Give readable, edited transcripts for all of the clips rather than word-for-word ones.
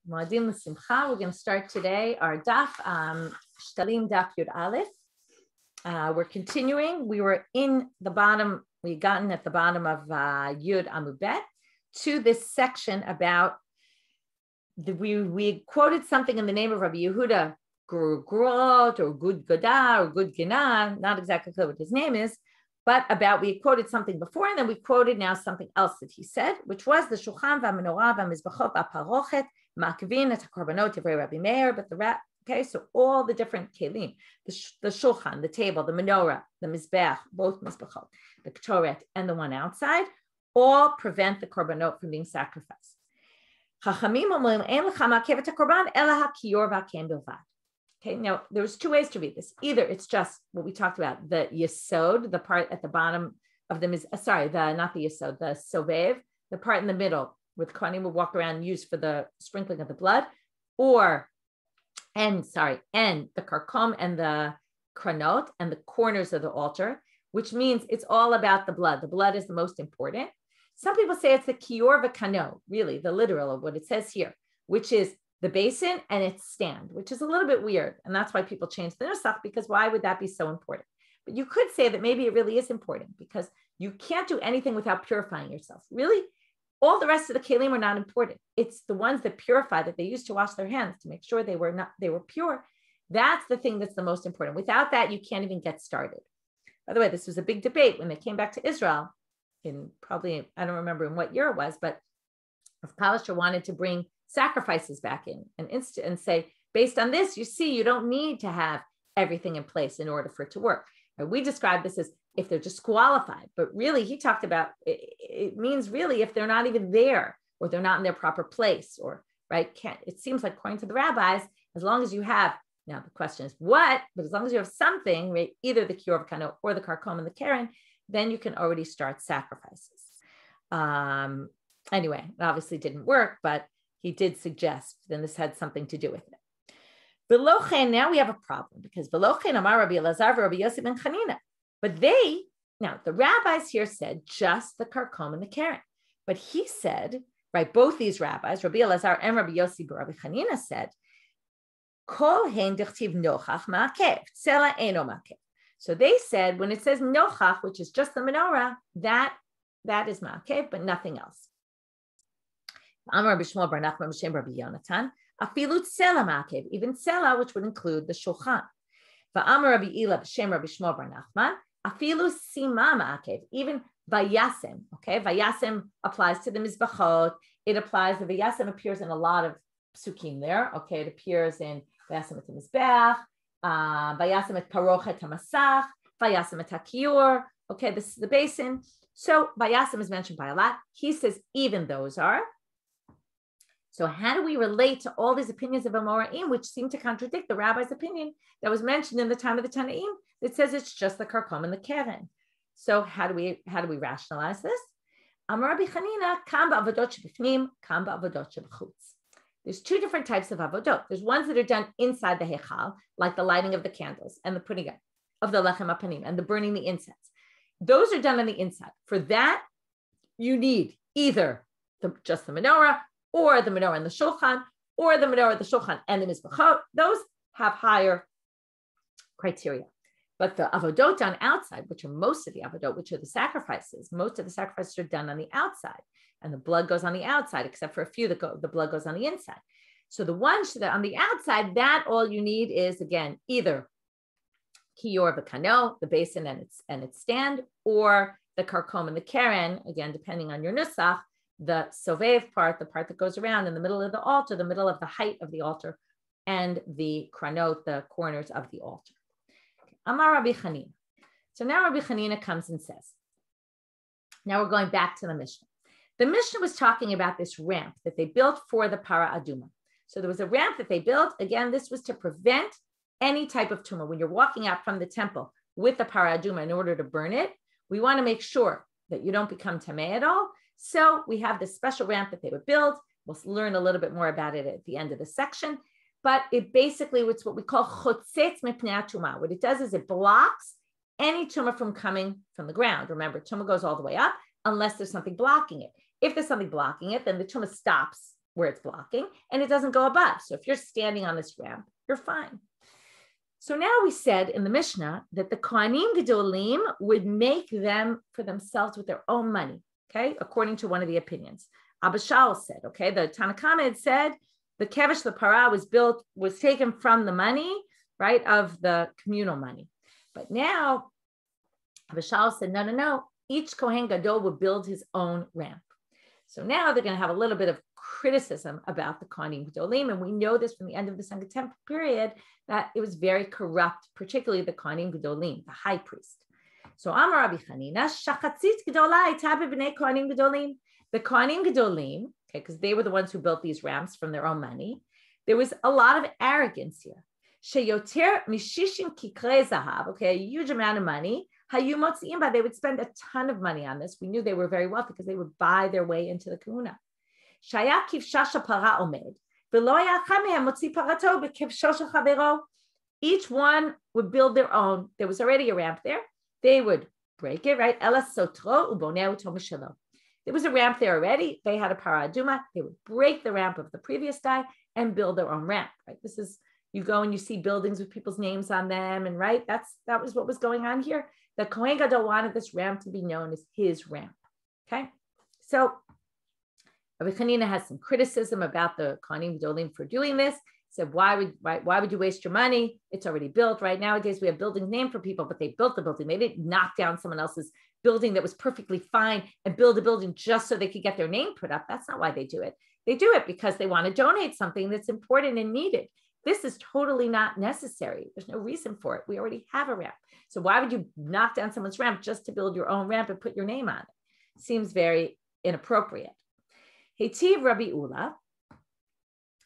Moadim L'Simcha. We're going to start today our daf, Shekalim daf Yud Aleph. We're continuing. We were in the bottom, we'd gotten at the bottom of Yud Amud Bet to this section about, we quoted something in the name of Rabbi Yehuda Grot or Gud Gada or Gud Gina, not exactly clear what his name is, but about, we quoted something before, and then we quoted now something else that he said, which was the Shulchan v'Menorah v'Mizbachot v'Parochet Makvin et HaKorbanot Divrei Rabbi Meir, but the okay, so all the different kelim, the Shulchan, the table, the Menorah, the Mizbech, both Mizbachot, the Ketoret, and the one outside, all prevent the Korbanot from being sacrificed. Chachamim omrim ein lecha ma'akev et hakorban ela hakiyor v'aken bilvad. Okay, now there's two ways to read this. Either it's just what we talked about, the yesod, the part at the bottom of the not the yesod, the sovev, the part in the middle where the kohanim will walk around and use for the sprinkling of the blood, and the karkom and the kranot and the corners of the altar, which means it's all about the blood. The blood is the most important. Some people say it's the kiyor v'kano, really the literal of what it says here, which is the basin and its stand, which is a little bit weird. And that's why people change the nusach, because why would that be so important? But you could say that maybe it really is important because you can't do anything without purifying yourself. Really, all the rest of the kelim are not important. It's the ones that purify, that they use to wash their hands to make sure they were pure. That's the thing that's the most important. Without that, you can't even get started. By the way, this was a big debate when they came back to Israel in probably, I don't remember in what year it was, but if Palestine wanted to bring sacrifices back in and say, based on this, you see, you don't need to have everything in place in order for it to work. And we describe this as if they're disqualified, but really he talked about, it means really if they're not even there or they're not in their proper place or, right, it seems like according to the rabbis, as long as you have, now the question is what, but as long as you have something, right, either the kiyor v'kano or the karkom and the keren, then you can already start sacrifices. Anyway, it obviously didn't work, but he did suggest, then this had something to do with it. V'lochen, now we have a problem because v'lochen amar Rabbi Elazar v'Rabbi Yossi ben Chanina. But now the rabbis here said just the karkom and the keren. But he said, right, both these rabbis, Rabbi Elazar and Rabbi Yossi ben Rabbi Chanina said, kol hein dichtiv nochach ma'akev, tzela eino ma'akev. So they said, when it says nochach, which is just the menorah, that is ma'akev, but nothing else. Amar b'shmo bar Nachman b'shem Rabbi Yonatan, afilu tzela ma'akev, even tzela, which would include the shulchan. V'amar Rabbi Ila b'shem Rabbi Shmo bar Nachman, afilu sima ma'akev, even vayasem. Okay, vayasem applies to the mizbachot. It applies, the vayasem appears in a lot of psukim there. Okay, it appears in vayasem et mizbech, vayasem et parochet hamasach, vayasem et hakiyor. Okay, this is the basin. So vayasem is mentioned by a lot. He says even those are. So how do we relate to all these opinions of Amoraim, which seem to contradict the rabbi's opinion that was mentioned in the time of the Tanaim that says it's just the karkom and the keren? So how do we rationalize this? Amar Rabbi Chanina, kam ba'avodot shebifnim, kam ba'avodot shebchutz. There's two different types of avodot. There's ones that are done inside the heichal, like the lighting of the candles and the putting of the lechem apanim and the burning the incense. Those are done on the inside. For that, you need either just the menorah, or the menorah and the shulchan, or the menorah, the shulchan, and the mizbachot. Those have higher criteria. But the avodot on outside, which are most of the avodot, which are the sacrifices, most of the sacrifices are done on the outside, and the blood goes on the outside, except for a few that the blood goes on the inside. So the ones that on the outside, that all you need is, again, either kiyor v'kano, the basin and its stand, or the karkom and the keren, again, depending on your nusach, the sovev part, the part that goes around in the middle of the altar, the middle of the height of the altar, and the kranot, the corners of the altar. Amar Rabbi Chanina. So now Rabbi Chanina comes and says, now we're going back to the Mishnah. The Mishnah was talking about this ramp that they built for the para aduma. So there was a ramp that they built. Again, this was to prevent any type of tumor. When you're walking out from the temple with the para aduma in order to burn it, we want to make sure that you don't become tamei at all. So we have this special ramp that they would build. We'll learn a little bit more about it at the end of the section. But it basically, it's what we call chotzetz mipnei tumah. What it does is it blocks any tumah from coming from the ground. Remember, tumah goes all the way up unless there's something blocking it. If there's something blocking it, then the tumah stops where it's blocking, and it doesn't go above. So if you're standing on this ramp, you're fine. So now we said in the Mishnah that the Kohanim Gedolim would make them for themselves with their own money, okay, according to one of the opinions. Abba Shaul said, okay, the Tanakama had said the kevish, the parah was taken from the money, right, of the communal money. But now Abba Shaul said, no, each Kohen Gadol would build his own ramp. So now they're going to have a little bit of criticism about the Kohanim Gedolim, and we know this from the end of the Sanctity period that it was very corrupt, particularly the Kohanim Gedolim, the high priest. So Amar Rabbi Chanina, Shachatzit Gedola Ita b'nei Kohanim Gedolim. The Kohanim Gedolim, okay, because they were the ones who built these ramps from their own money, there was a lot of arrogance here. Sheyoter mishishim kikre zahav, okay, a huge amount of money. Hayu motziim ba, they would spend a ton of money on this. We knew they were very wealthy because they would buy their way into the kahuna. Shaya kivshasha para omed, v'lo yacham mehem motzi parato b'kivshasha chavero. Each one would build their own. There was already a ramp there. They would break it, right? Ela sotro uboneu to mishelo. There was a ramp there already. They had a para aduma. They would break the ramp of the previous guy and build their own ramp, right? This is, you go and you see buildings with people's names on them, and right, that was what was going on here. The Kohen Gadol wanted this ramp to be known as his ramp. Okay, so Rabbi Chanina has some criticism about the Kohanim Gedolim for doing this. He said, why would you waste your money? It's already built. Right nowadays, we have buildings named for people, but they built the building. They didn't knock down someone else's building that was perfectly fine and build a building just so they could get their name put up. That's not why they do it. They do it because they want to donate something that's important and needed. This is totally not necessary. There's no reason for it. We already have a ramp. So why would you knock down someone's ramp just to build your own ramp and put your name on it? Seems very inappropriate. Heitiv Rabbi Ula,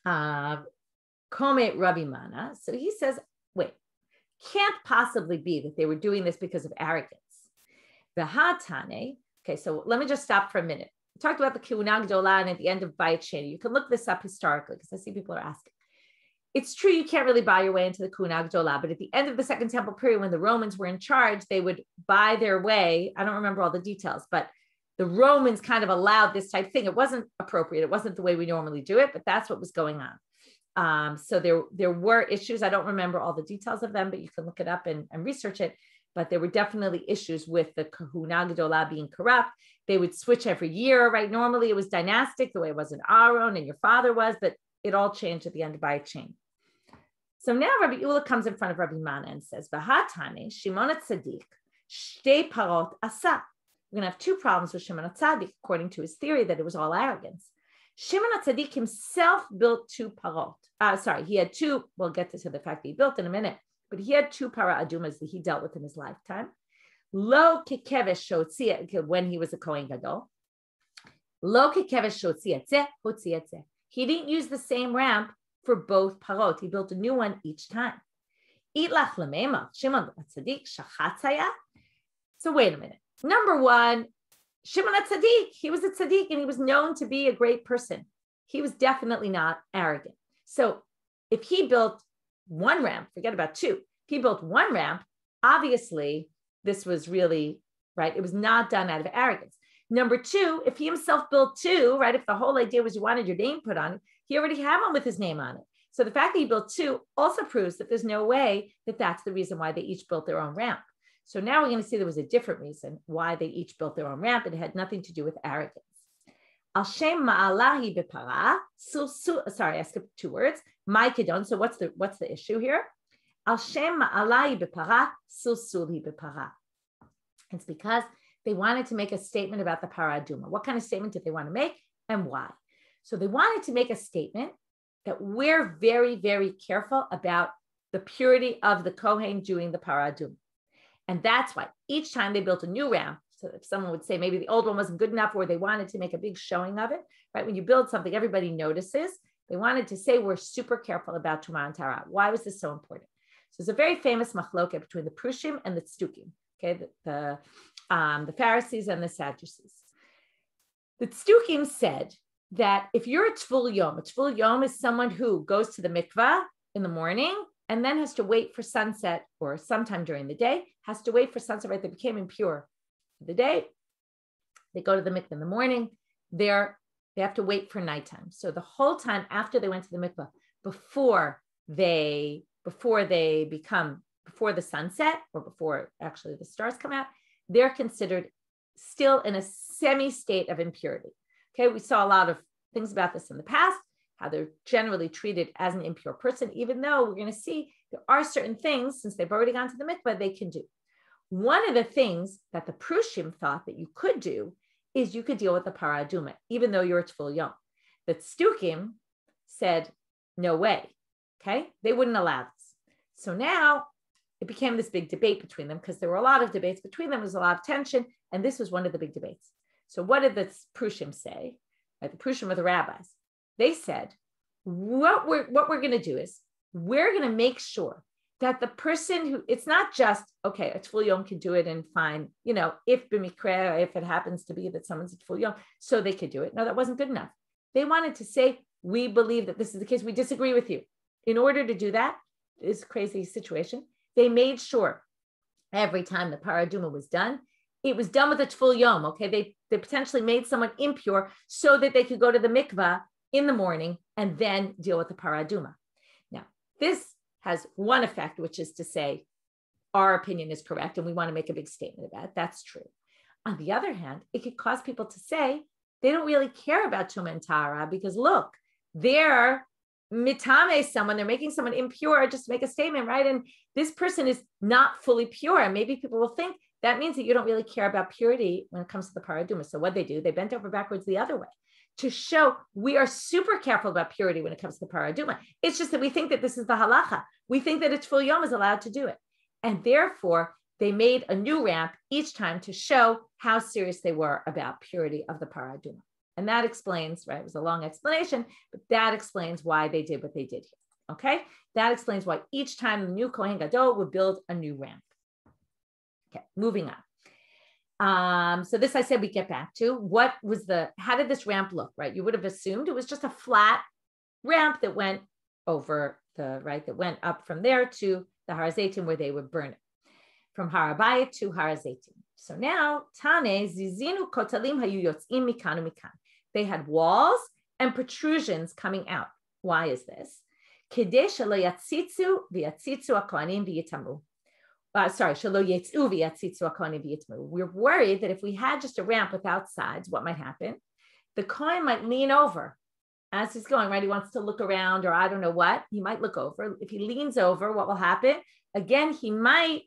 Komet Rabbi Mana. So he says, wait, can't possibly be that they were doing this because of arrogance. V'hatane. Okay, so let me just stop for a minute. We talked about the Kehuna Gdola and at the end of Bayit Sheni. You can look this up historically because I see people are asking. It's true you can't really buy your way into the Kehuna Gdola, but at the end of the Second Temple period, when the Romans were in charge, they would buy their way. I don't remember all the details, but the Romans kind of allowed this type of thing. It wasn't appropriate. It wasn't the way we normally do it, but that's what was going on. So there were issues. I don't remember all the details of them, but you can look it up and research it. But there were definitely issues with the Kehuna Gdola being corrupt. They would switch every year, right? Normally it was dynastic, the way it was in Aaron and your father was, but it all changed at the end of Bayit Sheni. So now Rabbi Ula comes in front of Rabbi Mana and says, V'hatane, Shimon HaTzadik, shtei parot asa. We're going to have two problems with Shimon HaTzadik, according to his theory that it was all arrogance. Shimon HaTzadik himself built two parot. He had two, we'll get to the fact that he built in a minute, but he had two para adumas that he dealt with in his lifetime. Lo kekevesh shotzia, when he was a Kohen Gadol. Lo kekevesh shotzia tzeh, hotzia tzeh. He didn't use the same ramp for both parot. He built a new one each time. Itlach lemema, Shimon HaTzadik, shachatzaya. So wait a minute. Number one, Shimon HaTzadik, he was a tzaddik and he was known to be a great person. He was definitely not arrogant. So if he built one ramp, forget about two. If he built one ramp, obviously this was really, right, it was not done out of arrogance. Number two, if he himself built two, right, if the whole idea was you wanted your name put on it, he already had one with his name on it. So the fact that he built two also proves that there's no way that that's the reason why they each built their own ramp. So now we're going to see there was a different reason why they each built their own ramp. It had nothing to do with arrogance. Al Shem Ma'alahi Bepara. Sorry, I skipped two words. My Kedon. So what's the issue here? Al Shem Ma'alahi Bepara. Sulhi Bepara. It's because they wanted to make a statement about the Para Aduma. What kind of statement did they want to make and why? So they wanted to make a statement that we're very, very careful about the purity of the Kohen doing the Para Aduma. And that's why each time they built a new ramp, so if someone would say maybe the old one wasn't good enough or they wanted to make a big showing of it, right? When you build something, everybody notices. They wanted to say we're super careful about Tumah and Tara. Why was this so important? So there's a very famous machloket between the Prushim and the Tzdukim, okay? The Pharisees and the Sadducees. The Tzdukim said that if you're a Tvul Yom is someone who goes to the mikvah in the morning and then has to wait for sunset or sometime during the day, has to wait for sunset, right? They became impure for the day. They go to the mikveh in the morning. They They have to wait for nighttime. So the whole time after they went to the mikvah, before the sunset, or before actually the stars come out, they're considered still in a semi-state of impurity. Okay, we saw a lot of things about this in the past, how they're generally treated as an impure person, even though we're going to see there are certain things, since they've already gone to the mikvah, they can do. One of the things that the Prushim thought that you could do is you could deal with the para aduma, even though you're a tful yom. The Tzdukim said, no way, okay? They wouldn't allow this. So now it became this big debate between them, because there were a lot of debates between them, there was a lot of tension, and this was one of the big debates. So what did the Prushim say? Right, the Prushim are the rabbis. They said, what we're going to do is we're going to make sure that the person who, it's not just, okay, a tful yom can do it and fine, if b'mikra, if it happens to be that someone's a tful yom, so they could do it. No, that wasn't good enough. They wanted to say, we believe that this is the case. We disagree with you. In order to do that, this crazy situation, they made sure every time the para aduma was done, it was done with a tful yom. Okay, they potentially made someone impure so that they could go to the mikvah in the morning and then deal with the para aduma. Now, this has one effect, which is to say, our opinion is correct and we want to make a big statement about it. That's true. On the other hand, it could cause people to say they don't really care about tuma and tara, because look, they're mitame someone, they're making someone impure just to make a statement, right? And this person is not fully pure. And maybe people will think that means that you don't really care about purity when it comes to the para aduma. So what they bent over backwards the other way to show we are super careful about purity when it comes to the para aduma. It's just that we think that this is the halacha. We think that a tful yom is allowed to do it. And therefore, they made a new ramp each time to show how serious they were about purity of the para aduma. And that explains, right, it was a long explanation, but that explains why they did what they did here, okay? That explains why each time the new Kohen Gadol would build a new ramp. Okay, moving on. So this I said we get back to. How did this ramp look, right? You would have assumed it was just a flat ramp that went over that went up from there to the Har Zeitim where they would burn it. From Har Habayit to Har Zeitim. So now, Tane, Zizinu Kotalim Hayu Yotzim Mikan Mikan. They had walls and protrusions coming out. Why is this? Kedesh Shelo Yatzitzu v'Yatzitzu HaKohanim v'Yitamu. Shelo Yetzu v'Yatzitzu HaKohanim v'Yitamu. We're worried that if we had just a ramp without sides, what might happen? The Kohen might lean over as he's going, right? He wants to look around, or I don't know what. He might look over. If he leans over, what will happen? Again, he might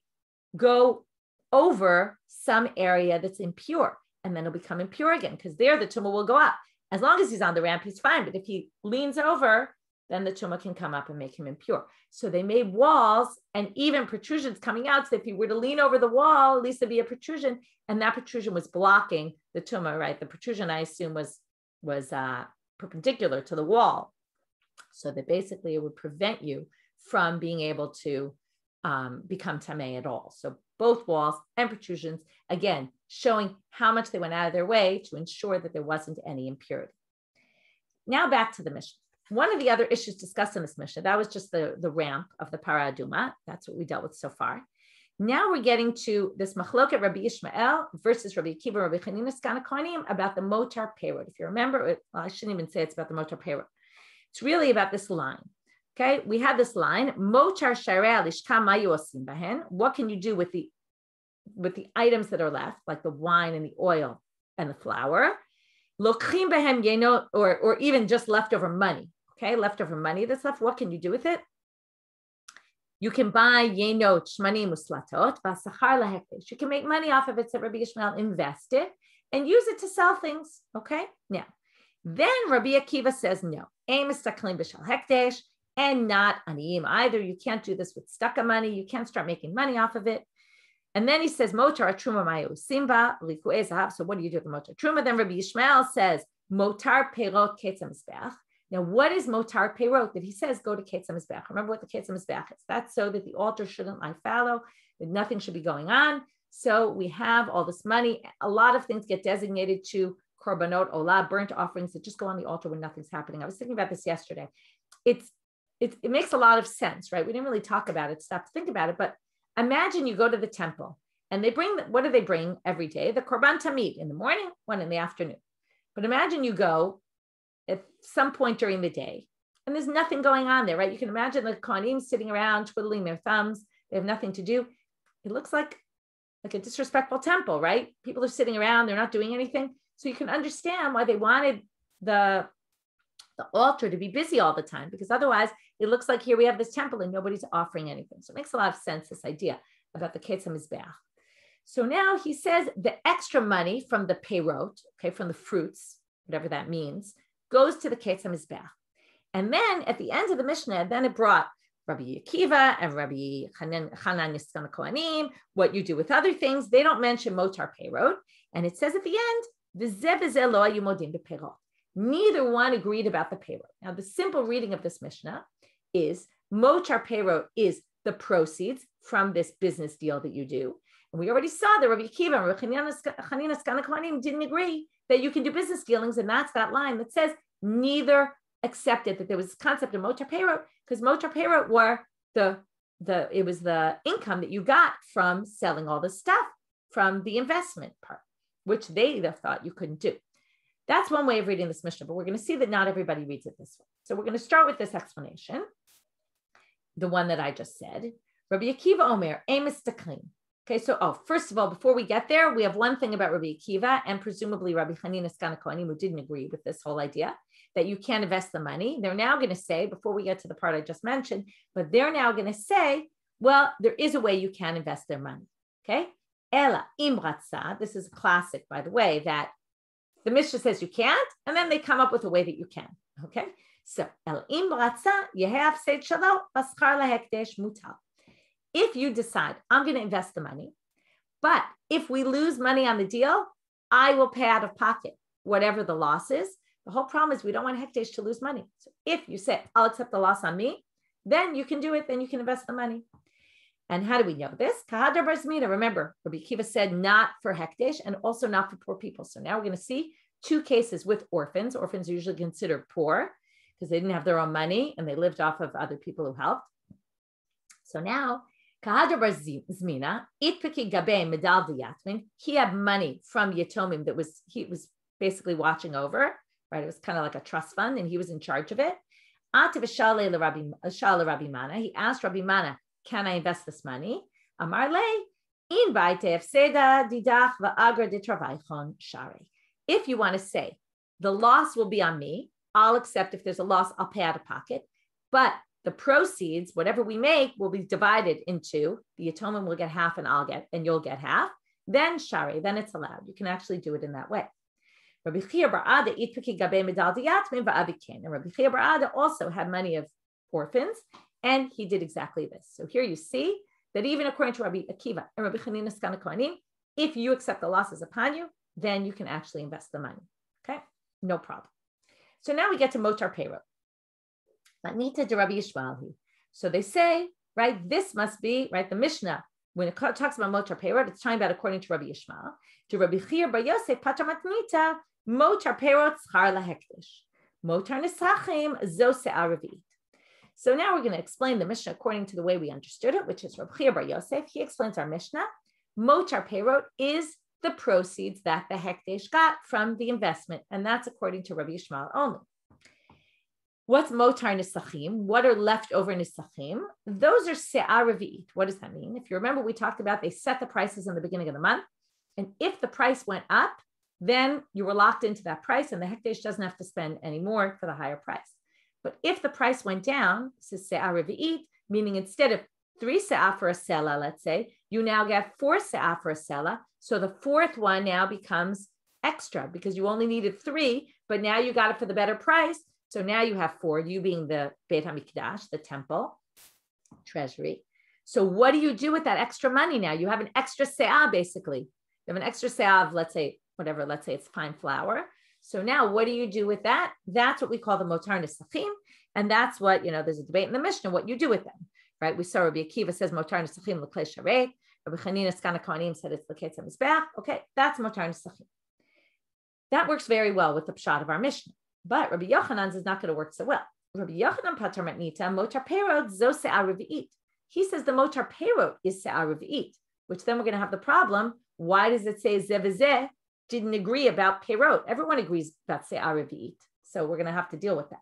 go over some area that's impure, and then it'll become impure again, because there the tumah will go up. As long as he's on the ramp, he's fine. But if he leans over, then the tumah can come up and make him impure. So they made walls and even protrusions coming out. So if he were to lean over the wall, at least there'd be a protrusion, and that protrusion was blocking the tumah, right? The protrusion, I assume, was perpendicular to the wall, so that basically it would prevent you from being able to become tamei at all. So both walls and protrusions, again, showing how much they went out of their way to ensure that there wasn't any impurity. Now back to the Mishnah. One of the other issues discussed in this Mishnah, that was just the ramp of the para aduma. That's what we dealt with so far. Now we're getting to this machloket Rabbi Ishmael versus Rabbi Akiva, Rabbi Chanina Skana Kohanim about the motar perot. If you remember, I shouldn't even say it's about the motar perot. It's really about this line. Okay, we have this line, motar sharei lishka ma yosim bahen. What can you do with the items that are left, like the wine and the oil and the flour? Lochim bahem yeno, or even just leftover money. Okay, leftover money that's left. What can you do with it? You can buy yenot shmani muslatot v'asachar lahekdesh. You can make money off of it. So Rabbi Ishmael, invest it and use it to sell things. Okay, now then Rabbi Akiva says no. Ein mistaklim b'shal hekdesh. And not aniyim either. You can't do this with staka money. You can't start making money off of it. And then he says, motar truma mayu simba liku'e zahav. So what do you do with the motar truma? Then Rabbi Yishmael says, motar perot ketz hamizbeach. Now, what is motar perot? That he says, go to ketz hamizbeach. Remember what the ketz hamizbeach is. That's so that the altar shouldn't lie fallow, that nothing should be going on. So we have all this money. A lot of things get designated to korbanot olah, burnt offerings that just go on the altar when nothing's happening. I was thinking about this yesterday. It makes a lot of sense, right? We didn't really talk about it, stop to think about it, but imagine you go to the temple and they bring, what do they bring every day? The korban tamid in the morning, one in the afternoon. But imagine you go at some point during the day, and there's nothing going on there, right? You can imagine the Kohanim sitting around twiddling their thumbs. They have nothing to do. It looks like a disrespectful temple, right? People are sitting around, they're not doing anything. So you can understand why they wanted the altar to be busy all the time, because otherwise it looks like here we have this temple and nobody's offering anything. So it makes a lot of sense, this idea about the Ketz HaMizbeach. So now he says the extra money from the peirot, okay, from the fruits, whatever that means, goes to the Ketz HaMizbeach. And then at the end of the Mishnah, then it brought Rabbi Akiva and Rabbi Hanan Yiskan Kohanim, what you do with other things. They don't mention Motar Peirot. And it says at the end, V'zeh v'zeh lo hayu modim b'peirot. Neither one agreed about the Peirot. Now, the simple reading of this Mishnah is Motar Peirot is the proceeds from this business deal that you do. And we already saw that Rabbi Akiva and Rabbi Hanan Yiskan Kohanim didn't agree that you can do business dealings. And that's that line that says neither accepted that there was this concept of Motar Peirot, because Motar Peirot were it was the income that you got from selling all the stuff from the investment part, which they thought you couldn't do. That's one way of reading this Mishnah, but we're going to see that not everybody reads it this way. So we're going to start with this explanation, the one that I just said. Rabbi Akiva Omer, Amos Taklin. Okay, so first of all, before we get there, we have one thing about Rabbi Akiva and presumably Rabbi Hanan Yiskan Kohanim, who didn't agree with this whole idea that you can't invest the money. They're now going to say, before we get to the part I just mentioned, but they're now going to say, well, there is a way you can invest their money. Okay, Ela imratza. This is a classic, by the way, that the Mishnah says you can't, and then they come up with a way that you can. Okay, so El imratza yehav seid shalo baschar lahekdesh mutal. If you decide I'm going to invest the money, but if we lose money on the deal, I will pay out of pocket whatever the loss is. The whole problem is we don't want Hekdesh to lose money. So if you say, I'll accept the loss on me, then you can do it, then you can invest the money. And how do we know this? Kahadar Bar Zmina. Remember, Rabbi Akiva said not for Hekdesh and also not for poor people. So now we're going to see two cases with orphans. Orphans are usually considered poor because they didn't have their own money and they lived off of other people who helped. So now, Kahadar Bar Zmina, Itpiki Gabe Medal Yatmin, he had money from Yatomim that he was basically watching over. Right, it was kind of like a trust fund, and he was in charge of it. He asked Rabbi Mana, "Can I invest this money?" Amar le, if you want to say the loss will be on me, I'll accept. If there's a loss, I'll pay out of pocket. But the proceeds, whatever we make, will be divided into the Yatomim will get half, and you'll get half. Then shari, then it's allowed. You can actually do it in that way. Rabbi Shiur bar Ada itpiki gabe medal diyatmin va'avikin. And Rabbi Shiur bar Ada also had money of orphans, and he did exactly this. So here you see that even according to Rabbi Akiva and Rabbi Hanan Yiskan Kohanim, if you accept the losses upon you, then you can actually invest the money. Okay, no problem. So now we get to Motar Peirot. Matnita de Rabbi Yishmael. So they say, right, this must be, right, the Mishnah, when it talks about Motar Peirot, it's talking about according to Rabbi Yishmael. To Rabbi Shiur bar Yosef pater matnita Motar Peirot schar lahekdesh. Motar nisachim zo se'ah revi'it. So now we're going to explain the Mishnah according to the way we understood it, which is Rabbi Shiur bar Yosef. He explains our Mishnah. Motar Peirot is the proceeds that the hekdesh got from the investment, and that's according to Rabbi Yishmael only. What's motar nisachim? What are leftover nisachim? Those are se'ah revi'it. What does that mean? If you remember, we talked about they set the prices in the beginning of the month, and if the price went up, then you were locked into that price, and the hekdesh doesn't have to spend any more for the higher price. But if the price went down, this is se'ah revi'it, meaning instead of 3 se'ah for a sela, let's say, you now get 4 se'ah for a sela. So the fourth one now becomes extra because you only needed 3, but now you got it for the better price. So now you have 4, you being the Beit HaMikdash, the temple, treasury. So what do you do with that extra money now? You have an extra se'ah, basically. You have an extra se'ah of, let's say it's fine flour. So now what do you do with that? That's what we call the motar nisachim. And that's what, there's a debate in the Mishnah, what you do with them, right? We saw Rabbi Akiva says motar nisachim l'klei sharei. Rabbi Hanan Yiskan Kohanim said it's l'ketz hamizbeach. Okay, that's motar nisachim. That works very well with the pshat of our Mishnah. But Rabbi Yochanan's is not going to work so well. Rabbi Yochanan pater matnita motar peirot zo se'ah revi'it. He says the motar peirot is se'ah revi'it, which then we're going to have the problem. Why does it say zeh v'zeh didn't agree about peirot? Everyone agrees about se'ah revi'it. So we're going to have to deal with that.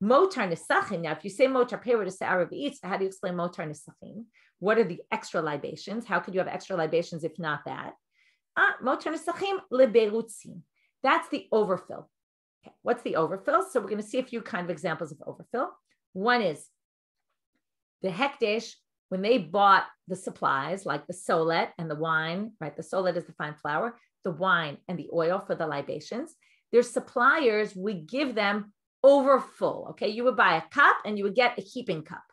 Motar nisachim. Now, if you say motar perot is se'ar revi'it, so how do you explain motar nisachim? What are the extra libations? How could you have extra libations if not that? Motar nisachim leberutzim. That's the overfill. Okay, what's the overfill? So we're going to see a few kind of examples of overfill. One is the hekdesh, when they bought the supplies like the solet and the wine, right? The solet is the fine flour, the wine and the oil for the libations. Their suppliers would give them overfull. Okay, you would buy a cup and you would get a heaping cup,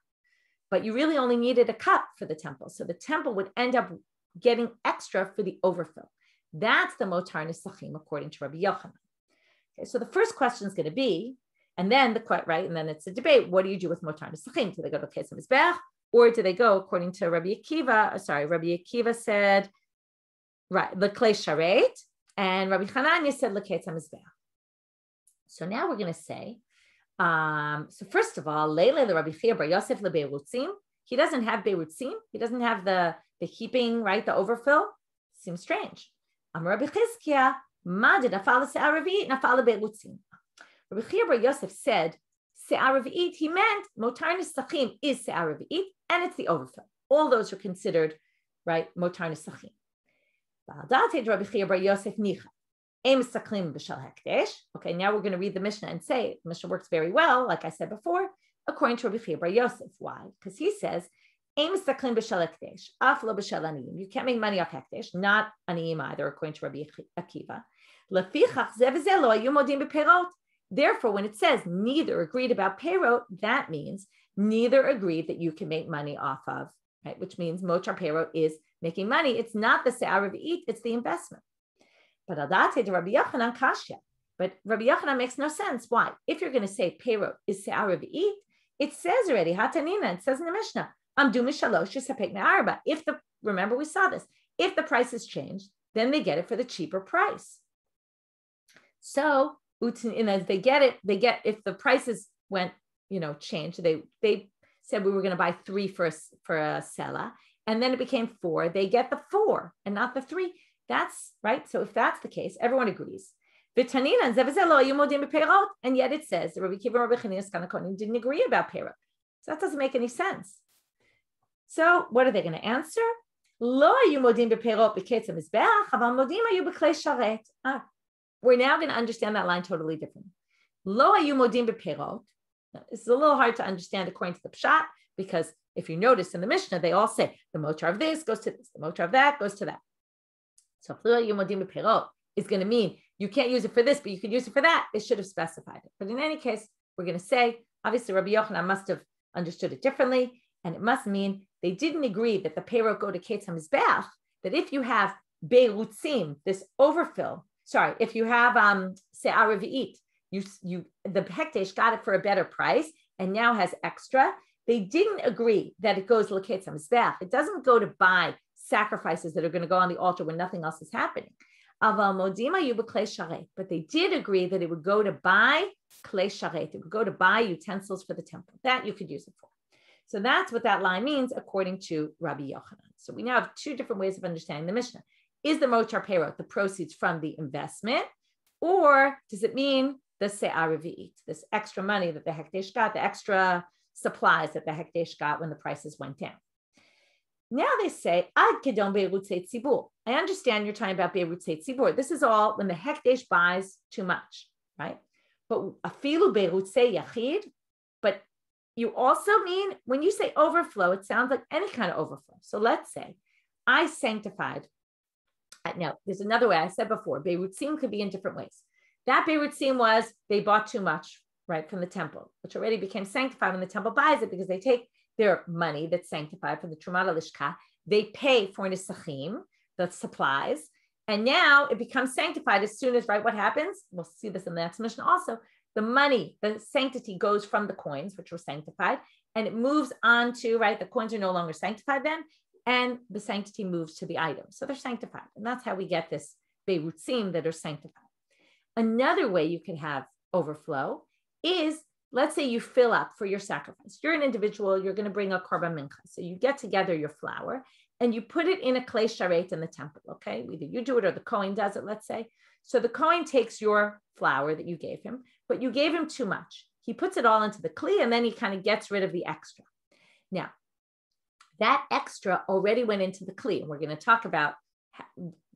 but you really only needed a cup for the temple. So the temple would end up getting extra for the overfill. That's the motar nisachim according to Rabbi Yochanan. Okay, so the first question is going to be, and then and then it's a debate. What do you do with motar nisachim? Do they go to Kesem Mizbech, or do they go according to Rabbi Akiva? Rabbi Akiva said, right, l'klei sharet, and Rabbi Hananya said l'ketz hamizbeach. So now we're going to say, so first of all, Leile Rabbi Chia bar Yosef leberutzim. He doesn't have berutzim. He doesn't have the heaping, right, the overfill. Seems strange. Rabbi Chizkiah, Madid nafal se'ar revi'it nafal berutzim. Rabbi Chia bar Yosef said, se'ar revi'it, he meant motar nisachim is se'ar revi'it, and it's the overfill. All those are considered, right, motar nisachim. Rabbi Chia bar Yosef nicha. Okay, now we're going to read the Mishnah and say the Mishnah works very well, like I said before, according to Rabbi Chia bar Yosef. Why? Because he says, you can't make money off hekdesh, not aniyim either, according to Rabbi Akiva. Therefore, when it says neither agreed about perot, that means neither agreed that you can make money off of, right? Which means motar perot is making money. It's not the se'ar revi'it, it's the investment. But adate to Rabbi Yochanan kashya. But Rabbi Yochanan makes no sense. Why? If you're going to say perot is se'ar revi'it, it says already, hatanina, it says in the Mishnah, amdu mishalosh yisapek me'arba. Remember we saw this, if the price is changed, then they get it for the cheaper price. So, as they get, if the prices went, changed, they said we were going to buy 3 for a sela, and then it became 4, they get the 4 and not the 3. That's right. So if that's the case, everyone agrees. And yet it says the Rabbi Kiva and Rabbi Chanina didn't agree about perot. So that doesn't make any sense. So what are they going to answer? We're now going to understand that line totally differently. This is a little hard to understand according to the Pshat, because if you notice in the Mishnah, they all say the motar of this goes to this, the motar of that goes to that. So is going to mean you can't use it for this, but you could use it for that. It should have specified it. But in any case, we're going to say, obviously, Rabbi Yochanan must have understood it differently, and it must mean they didn't agree that the perot go to Ketz HaMizbeach, that if you have berutzim, this overfill, if you have se'ar revi'it, the hekdesh got it for a better price and now has extra. They didn't agree that it goes to Ketz HaMizbeach. It doesn't go to buy sacrifices that are going to go on the altar when nothing else is happening. But they did agree that it would go to buy klei sharet. It would go to buy utensils for the temple. That you could use it for. So that's what that line means according to Rabbi Yochanan. So we now have 2 different ways of understanding the Mishnah. Is the motar perot the proceeds from the investment, or does it mean the se'ar revi'it, this extra money that the hekdesh got, the extra supplies that the hekdesh got when the prices went down? Now they say, Ad kedon berutzei tzibur. I understand you're talking about berutzei tzibur. This is all when the hekdesh buys too much, right? But afilu berutzei yachid. But you also mean, when you say overflow, it sounds like any kind of overflow. So let's say I sanctified. Now, there's another way I said before, berutzim could be in different ways. That berutzim was they bought too much, right, from the temple, which already became sanctified when the temple buys it, because they take their money that's sanctified from the Trumat Lishka, they pay for nisachim, the supplies, and now it becomes sanctified as soon as, right, what happens? We'll see this in the next mission also. The money, the sanctity goes from the coins, which were sanctified, and it moves on to, right, the coins are no longer sanctified then, and the sanctity moves to the items. So they're sanctified. And that's how we get this berutzim that are sanctified. Another way you can have overflow is, let's say you fill up for your sacrifice. You're an individual, you're going to bring a korban mincha. So you get together your flour and you put it in a klei sharet in the temple, okay? Either you do it or the Kohen does it, let's say. So the Kohen takes your flour that you gave him, but you gave him too much. He puts it all into the kli, and then he kind of gets rid of the extra. Now, that extra already went into the kli, and we're going to talk about,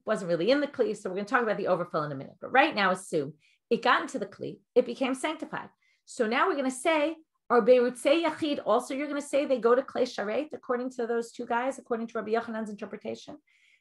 wasn't really in the kli, so we're going to talk about the overfill in a minute. But right now, assume it got into the kli, it became sanctified. So now we're going to say, or Beirutzei Yachid, also you're going to say they go to Klei Sharet, according to those two guys, according to Rabbi Yochanan's interpretation.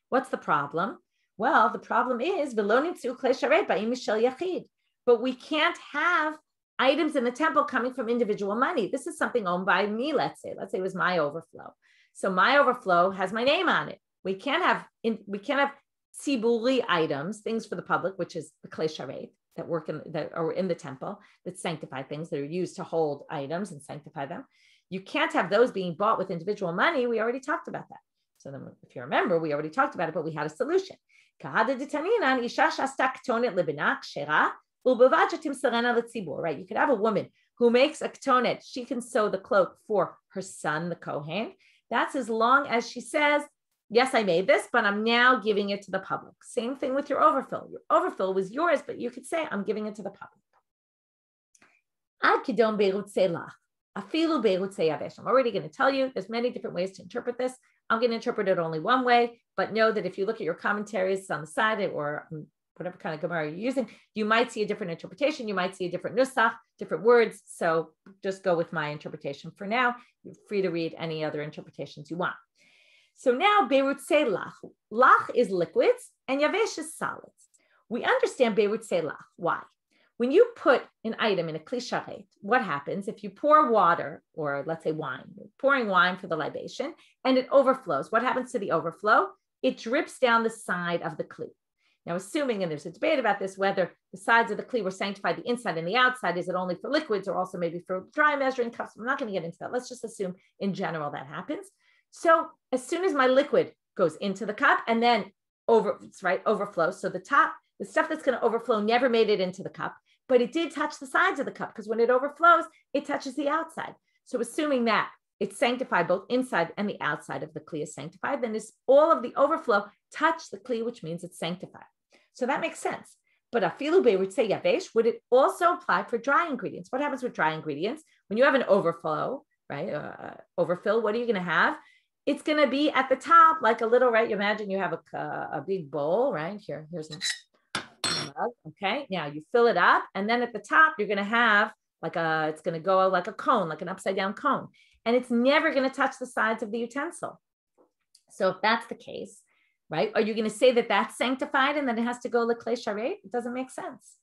What's the problem? Well, the problem is, V'lo nimtzu Klei Sharet ba'im mishel Yachid. But we can't have items in the temple coming from individual money. This is something owned by me, let's say. Let's say it was my overflow. So my overflow has my name on it. We can't have tziburi items, things for the public, which is the Klei Sharet, that are in the temple, that sanctify things, that are used to hold items and sanctify them. You can't have those being bought with individual money. We already talked about that. So then, if you remember, we already talked about it, but we had a solution. Right? You could have a woman who makes a ketonet. She can sew the cloak for her son, the Kohen. That's as long as she says, yes, I made this, but I'm now giving it to the public. Same thing with your overfill. Your overfill was yours, but you could say, I'm giving it to the public. I'm already going to tell you, there's many different ways to interpret this. I'm going to interpret it only one way, but know that if you look at your commentaries on the side or whatever kind of Gemara you're using, you might see a different interpretation. You might see a different nusach, different words. So just go with my interpretation for now. You're free to read any other interpretations you want. So now Beirutzei Lach. Lach is liquids and Yavesh is solids. We understand Beirutzei Lach. Why? When you put an item in a Kli Sharet, what happens if you pour water, or let's say wine, you're pouring wine for the libation, and it overflows? What happens to the overflow? It drips down the side of the Kli. Now, assuming, and there's a debate about this, whether the sides of the Kli were sanctified, the inside and the outside, is it only for liquids or also maybe for dry measuring cups? I'm not going to get into that. Let's just assume in general that happens. So as soon as my liquid goes into the cup and then overflows, so the stuff that's going to overflow never made it into the cup, but it did touch the sides of the cup, because when it overflows, it touches the outside. So assuming that it's sanctified, both inside and the outside of the Kli is sanctified, then all of the overflow touch the Kli, which means it's sanctified. So that makes sense. But afilu beirutzei yavesh, would it also apply for dry ingredients? What happens with dry ingredients? When you have an overflow, right? Overfill, what are you going to have? It's going to be at the top, like a little, right? You imagine you have a big bowl, right? Here's a mug. Okay. Now you fill it up. And then at the top, you're going to have it's going to go like a cone, like an upside down cone. And it's never going to touch the sides of the utensil. So if that's the case, right? Are you going to say that that's sanctified and then it has to go l'klei sharet? It doesn't make sense.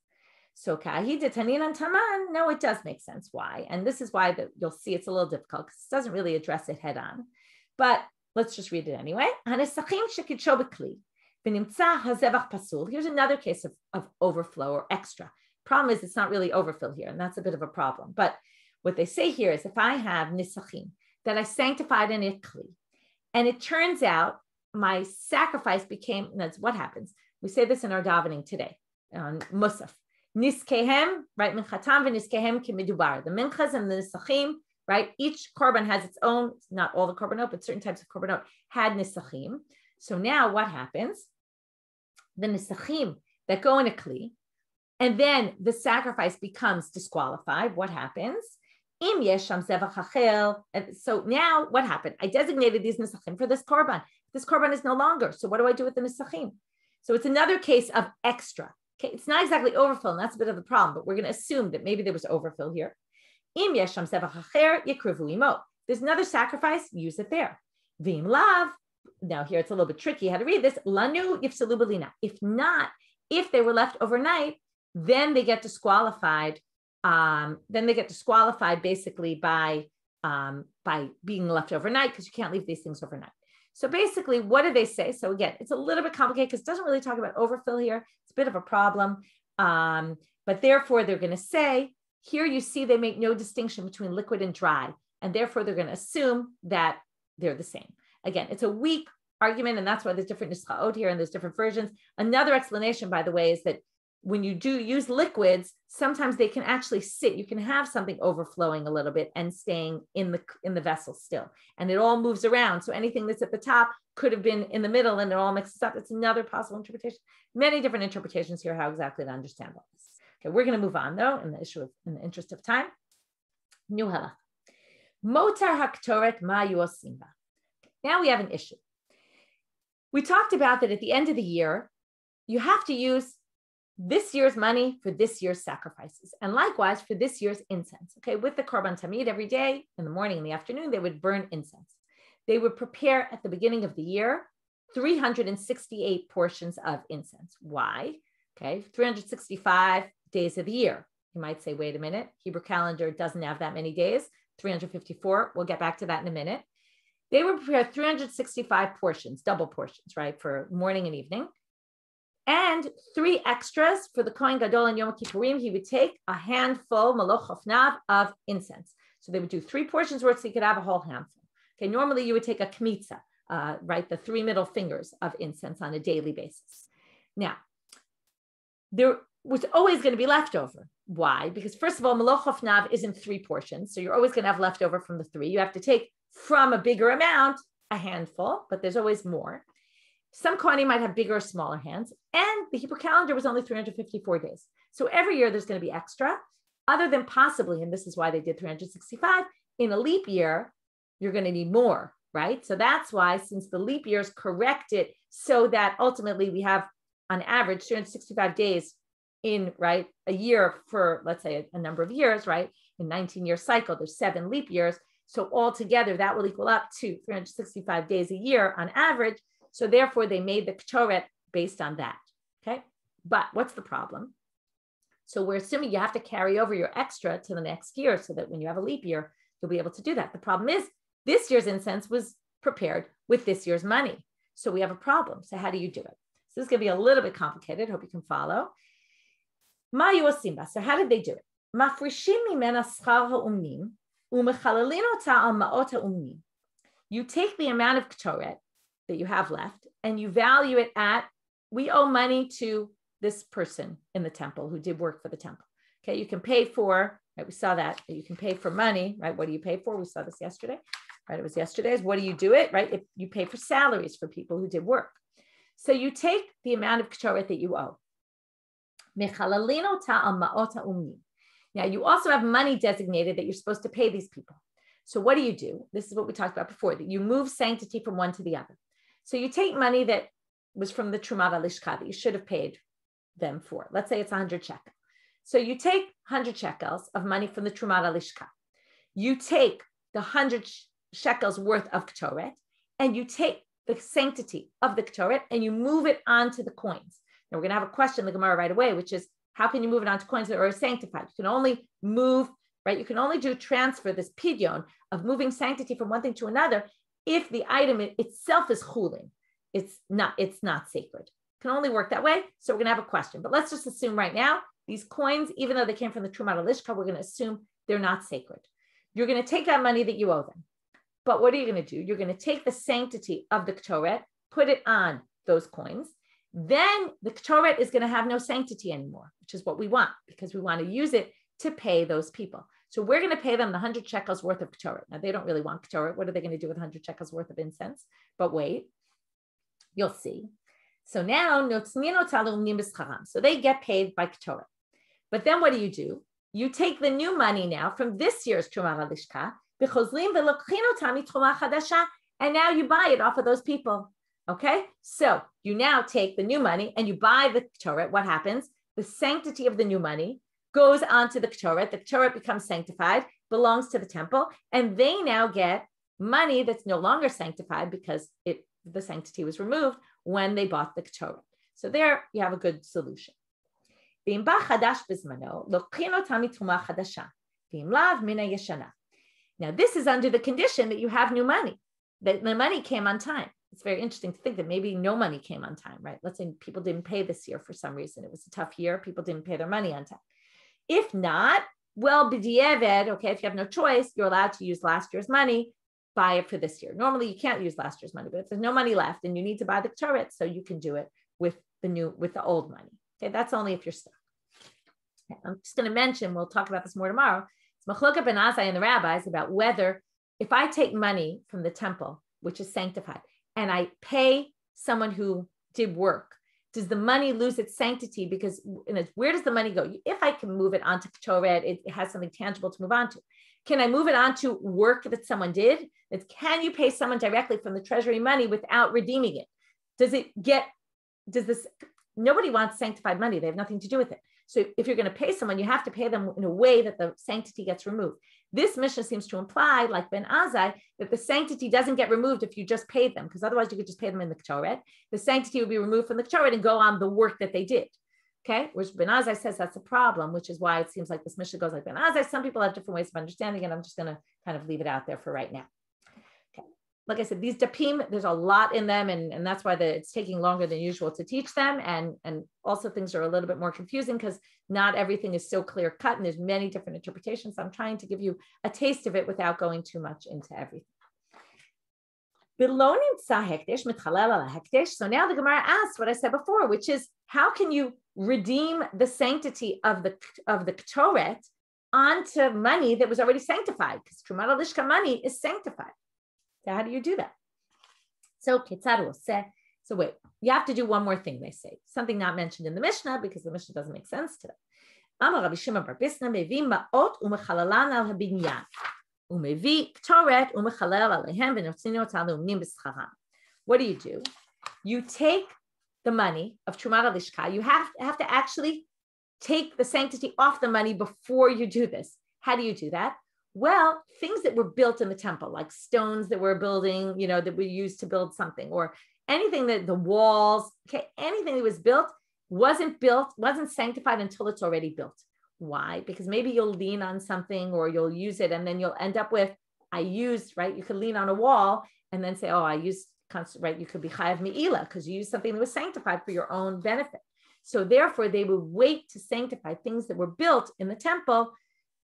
So kahi de tanin and taman, no, it does make sense. Why? And this is why you'll see it's a little difficult, because it doesn't really address it head on. But let's just read it anyway. Here's another case of overflow or extra. Problem is, it's not really overfill here, and that's a bit of a problem. But what they say here is, if I have nisachim that I sanctified in a kli, and it turns out my sacrifice became, that's what happens. We say this in our davening today on Musaf. Niskehem, right? Minchatam v'niskehem kimidubar. The minchas and the nisachim, right? Each korban has its own, not all the korbanot, but certain types of korbanot had nisachim. So now what happens? The nisachim that go in a kli, and then the sacrifice becomes disqualified. What happens? Im yesham zevach hachel. And so now what happened? I designated these nisachim for this korban. This korban is no longer. So what do I do with the nisachim? So it's another case of extra. Okay, it's not exactly overfill, and that's a bit of the problem, but we're going to assume that maybe there was overfill here. Im yesham zevach hacher yekrivu imo. There's another sacrifice, use it there. Vim lav. Now here it's a little bit tricky how to read this. Lanu yifsalu belina. If not, if they were left overnight, then they get disqualified. Then they get disqualified basically by being left overnight, because you can't leave these things overnight. So basically, what do they say? So again, it's a little bit complicated because it doesn't really talk about overfill here. It's a bit of a problem. But therefore, they're going to say, here you see they make no distinction between liquid and dry. And therefore, they're going to assume that they're the same. Again, it's a weak argument, and that's why there's different nischaot here and there's different versions. Another explanation, by the way, is that when you do use liquids, sometimes they can actually sit. You can have something overflowing a little bit and staying in the vessel still. And it all moves around. So anything that's at the top could have been in the middle and it all mixes up. It's another possible interpretation. Many different interpretations here, how exactly to understand all this. Okay, we're going to move on though, in the interest of time. New halach. Motar haktoret ma yuosimba. Now we have an issue. We talked about that at the end of the year, you have to use this year's money for this year's sacrifices, and likewise for this year's incense. Okay, with the korban tamid, every day in the morning and the afternoon, they would burn incense. They would prepare at the beginning of the year 368 portions of incense. Why? Okay, 365 days of the year. You might say, wait a minute, Hebrew calendar doesn't have that many days, 354. We'll get back to that in a minute. They would prepare 365 portions, double portions, right, for morning and evening. And 3 extras for the Kohen Gadol and Yom Kippurim. He would take a handful, maloch hofnav, of incense. So they would do 3 portions worth, so you could have a whole handful. Okay, normally you would take a kmitza, right, the 3 middle fingers of incense on a daily basis. Now, there was always going to be leftover. Why? Because first of all, maloch hofnav isn't 3 portions, so you're always going to have leftover from the 3. You have to take from a bigger amount, a handful, but there's always more. Some Kohanim might have bigger or smaller hands, and the Hebrew calendar was only 354 days. So every year there's going to be extra, other than possibly, and this is why they did 365, in a leap year, you're going to need more, right? So that's why, since the leap years correct it so that ultimately we have, on average, 365 days in, right, a year for, let's say, a number of years, right? In 19-year cycle, there's 7 leap years. So altogether, that will equal up to 365 days a year on average. So therefore, they made the ketoret based on that, okay? But what's the problem? So we're assuming you have to carry over your extra to the next year so that when you have a leap year, you'll be able to do that. The problem is this year's incense was prepared with this year's money. So we have a problem. So how do you do it? So this is going to be a little bit complicated. Hope you can follow. Ma yuosimba. So how did they do it? Mafrishim mimena schar ha'umnim u'mechalalin ota al ma'ot ha'umnim. You take the amount of ketoret that you have left, and you value it at, we owe money to this person in the temple who did work for the temple. Okay, you can pay for, right, we saw that you can pay for money, right? What do you pay for? We saw this yesterday, right? It was yesterday's. What do you do it, right? If you pay for salaries for people who did work. So you take the amount of ketoret that you owe. Now you also have money designated that you're supposed to pay these people. So what do? This is what we talked about before, that you move sanctity from one to the other. So you take money that was from the Trumat Alishka that you should have paid them for. Let's say it's 100 shekels. So you take 100 shekels of money from the Trumat Alishka. You take the 100 shekels worth of ketoret, and you take the sanctity of the ketoret, and you move it onto the coins. Now we're going to have a question in the Gemara right away, which is, how can you move it onto coins that are sanctified? You can only move, right? You can only do transfer, this pidyon of moving sanctity from one thing to another, if the item itself is chulin. It's not sacred. It can only work that way. So we're going to have a question. But let's just assume right now, these coins, even though they came from the Trumat Alishka, we're going to assume they're not sacred. You're going to take that money that you owe them. But what are you going to do? You're going to take the sanctity of the ketoret, put it on those coins. Then the ketoret is going to have no sanctity anymore, which is what we want, because we want to use it to pay those people. So we're going to pay them the 100 shekels worth of ketoret. Now, they don't really want ketoret. What are they going to do with 100 shekels worth of incense? But wait, you'll see. So now, so they get paid by ketoret. But then what do? You take the new money now from this year's Trumat Alishka, and now you buy it off of those people. Okay? So you now take the new money and you buy the ketoret. What happens? The sanctity of the new money goes onto the ketoret. The ketoret becomes sanctified, belongs to the temple, and they now get money that's no longer sanctified because the sanctity was removed when they bought the ketoret. So there you have a good solution. Now this is under the condition that you have new money, that the money came on time. It's very interesting to think that maybe no money came on time, right? Let's say people didn't pay this year for some reason. It was a tough year. People didn't pay their money on time. If not, well, b'diavad, okay, if you have no choice, you're allowed to use last year's money, buy it for this year. Normally you can't use last year's money, but if there's no money left and you need to buy the ketoret, so you can do it with the old money. Okay, that's only if you're stuck. I'm just going to mention, we'll talk about this more tomorrow. It's Machloka ben Azai and the rabbis about whether if I take money from the temple, which is sanctified, and I pay someone who did work, does the money lose its sanctity? Because where does the money go? If I can move it onto Ketoret, it has something tangible to move on to. Can I move it on to work that someone did? Can you pay someone directly from the treasury money without redeeming it? Nobody wants sanctified money. They have nothing to do with it. So if you're going to pay someone, you have to pay them in a way that the sanctity gets removed. This Mishnah seems to imply, like Ben Azai, that the sanctity doesn't get removed if you just paid them, because otherwise you could just pay them in the Ketoret. The sanctity would be removed from the Ketoret and go on the work that they did. Okay, whereas Ben Azai says that's a problem, which is why it seems like this Mishnah goes like Ben Azai. Some people have different ways of understanding it. I'm just going to kind of leave it out there for right now. Okay, like I said, these dapim, there's a lot in them, and that's why it's taking longer than usual to teach them, and also things are a little bit more confusing because not everything is so clear cut, and there's many different interpretations. So I'm trying to give you a taste of it without going too much into everything. So now the Gemara asks what I said before, which is how can you redeem the sanctity of the Ketoret onto money that was already sanctified? Because Trumat Alishka money is sanctified. So how do you do that? So wait, you have to do one more thing, they say. Something not mentioned in the Mishnah because the Mishnah doesn't make sense to them. What do you do? You take the money of Trumat Alishka. You have to actually take the sanctity off the money before you do this. How do you do that? Well, things that were built in the temple, like stones that we're building, that we used to build something, or anything that the walls, okay, anything that was built, wasn't sanctified until it's already built. Why? Because maybe you'll lean on something or you'll use it and then you'll end up with, you could lean on a wall and then say, you could be chayav me'ila because you used something that was sanctified for your own benefit. So therefore they would wait to sanctify things that were built in the temple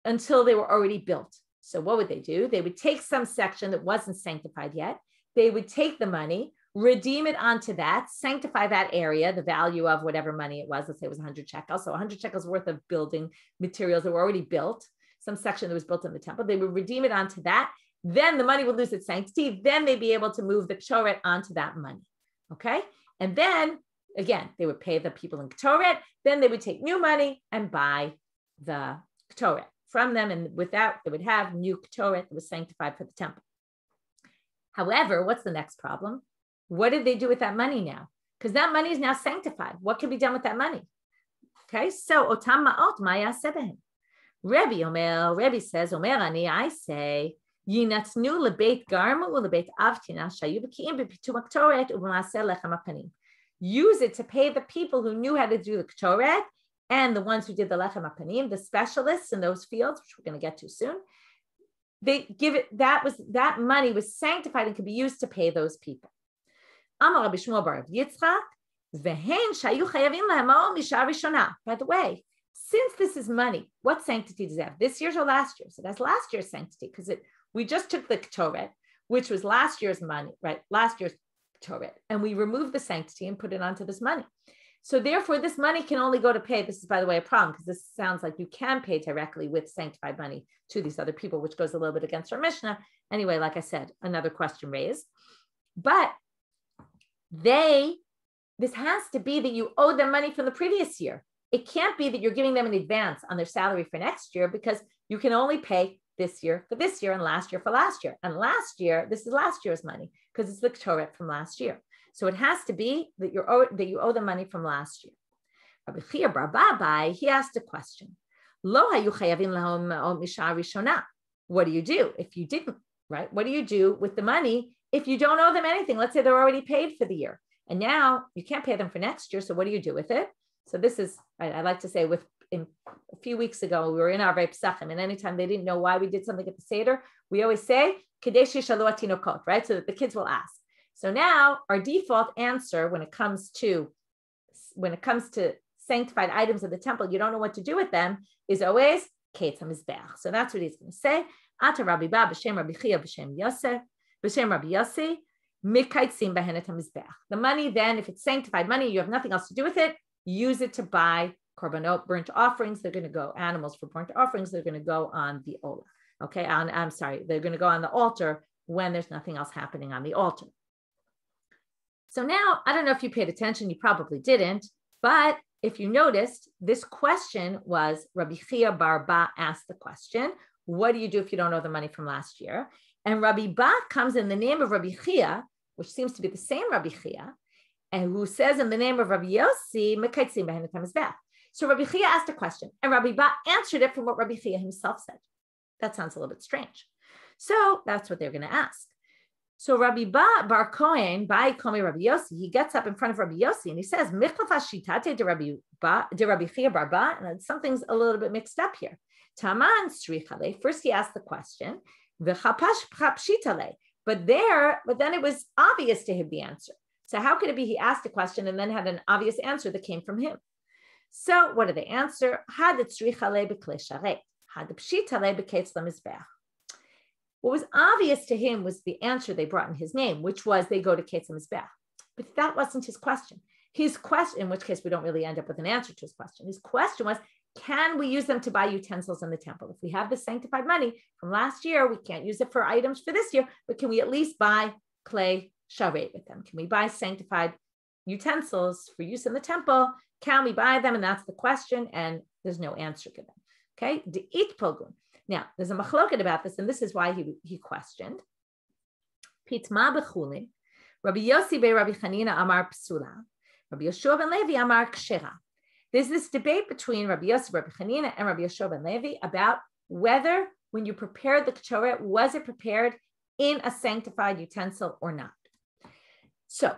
until they were already built. So what would they do? They would take some section that wasn't sanctified yet. They would take the money, redeem it onto that, sanctify that area, the value of whatever money it was. Let's say it was 100 shekels. So 100 shekels worth of building materials that were already built, some section that was built in the temple. They would redeem it onto that. Then the money would lose its sanctity. Then they'd be able to move the Ketoret onto that money. Okay. And then again, they would pay the people in Ketoret. Then they would take new money and buy the Ketoret from them. And with that, they would have new Ketoret that was sanctified for the temple. However, what's the next problem? What did they do with that money now? Because that money is now sanctified. What can be done with that money? Okay, so otam ma'ot maya sebehen. Rebbe says, I say, yinatznu lebeit garma ulebeit avtina shayu b'ki'im b'pitum haktoret u'b'maaseh lechem hapanim. Use it to pay the people who knew how to do the ketoret and the ones who did the lechem hapanim, the specialists in those fields, which we're going to get to soon. They give it, that money was sanctified and could be used to pay those people. By the way, since this is money, what sanctity does it have? This year's or last year's? It has last year's sanctity because we just took the Ketoret, which was last year's money, right? Last year's Ketoret, and we removed the sanctity and put it onto this money. So therefore, this money can only go to pay. This is, by the way, a problem because this sounds like you can pay directly with sanctified money to these other people, which goes a little bit against our Mishnah. Anyway, like I said, another question raised. But this has to be that you owe them money from the previous year. It can't be that you're giving them an advance on their salary for next year because you can only pay this year for this year and last year for last year. And last year, this is last year's money because it's the Ketoret from last year. So it has to be that you owe the money from last year. Rabbi Shiur bar Babai, he asked a question. Lo hayu chayavim lahom misha rishona. What do you do if you didn't, right? What do you do with the money if you don't owe them anything? Let's say they're already paid for the year and now you can't pay them for next year. So what do you do with it? So this is, I like to say a few weeks ago, we were in our Pesachim, and anytime they didn't know why we did something at the Seder, we always say, Kadesh Yishalu Atinokot, right? So that the kids will ask. So now our default answer when it comes to sanctified items of the temple, you don't know what to do with them, is always Ketz HaMizbeach. So that's what he's going to say. Ata Rabbi Ba b'shem Rabbi Chia b'shem Yosef b'shem Rabbi Yossi mikaitzim behenet HaMizbeach. The money then, if it's sanctified money, you have nothing else to do with it, use it to buy korbanot, burnt offerings, they're going to go, animals for burnt offerings, they're going to go on the olah. Okay, I'm sorry, they're going to go on the altar when there's nothing else happening on the altar. So now, I don't know if you paid attention, you probably didn't, but if you noticed, this question was Rabbi Chia bar Ba asked the question, what do you do if you don't owe the money from last year? And Rabbi Ba comes in the name of Rabbi Chia, which seems to be the same Rabbi Chia, and who says in the name of Rabbi Yossi, Mekaitzim behem et hamizbech. So Rabbi Chia asked a question, and Rabbi Ba answered it from what Rabbi Chia himself said. That sounds a little bit strange. So that's what they're going to ask. So Rabbi Ba bar Kohen, Bai Komi Rabbi Yossi, he gets up in front of Rabbi Yossi and he says, Michlaf shitate de Rabbi Chia bar Ba, and something's a little bit mixed up here. Taman Srichale, first he asked the question, V'chapash pshitale, but then it was obvious to him the answer. So how could it be he asked a question and then had an obvious answer that came from him? So what did they answer? Had Srichale b'klei sharet, had pshitale b'ketz lamizbeach. What was obvious to him was the answer they brought in his name, which was they go to Ketz HaMizbeach. But that wasn't his question. His question, in which case we don't really end up with an answer to his question. His question was, can we use them to buy utensils in the temple? If we have the sanctified money from last year, we can't use it for items for this year, but can we at least buy clay sharet with them? Can we buy sanctified utensils for use in the temple? Can we buy them? And that's the question, and there's no answer given. Okay, de'it pogum. Now, there's a machloket about this, and this is why he questioned. Pitma b'chulin, Rabbi Yossi be Rabbi Chanina amar psula, Rabbi Yoshua ben Levi amar kshera. There's this debate between Rabbi Yossi, Rabbi Chanina, and Rabbi Yoshua ben Levi about whether when you prepared the k'choret, was it prepared in a sanctified utensil or not. So,